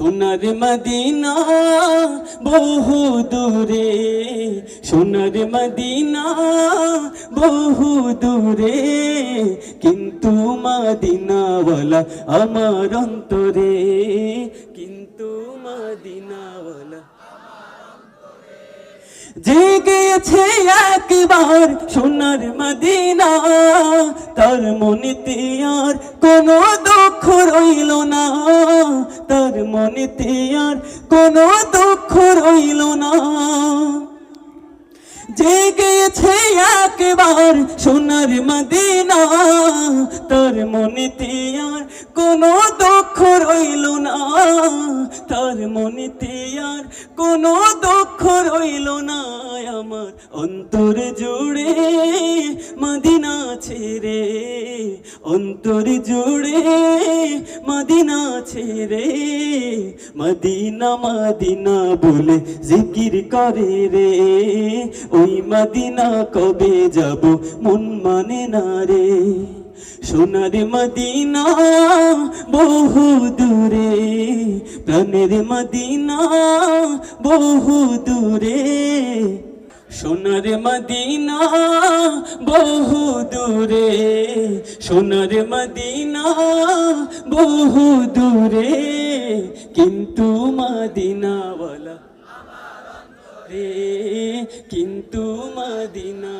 সোনার মদিনা বহু দূরে, সোনার মদিনা বহু দূরে, কিন্তু মদিনাওয়ালা আমার অন্তরে, কিন্তু মদিনাওয়ালা জেগেছে একবার সোনার মদিনা, তার মনেতে আর কোনো দুঃখ রইল না, তার মনেতে আর কোনো দুঃখ রইল না। জেগেছে একবার সোনার মদিনা, তার মনেতে আর কোনো দুঃখ রইল না, তার মনেতে আর কোনো দুঃখ রইল না। আমার অন্তর জুড়ে মদিনা ছেড়ে, অন্তর জুড়ে মদিনা ছেড়ে, মদিনা মদিনা বলে জিকির করে রে, ওই মদিনা কবে যাব মন মানে না রে। সোনার মদিনা বহু দূরে, প্রাণের মদিনা বহু দূরে, সোনার মদিনা বহু দূরে, সোনার মদিনা বহু দূরে, কিন্তু মদিনাওয়ালা রে, কিন্তু মদিনা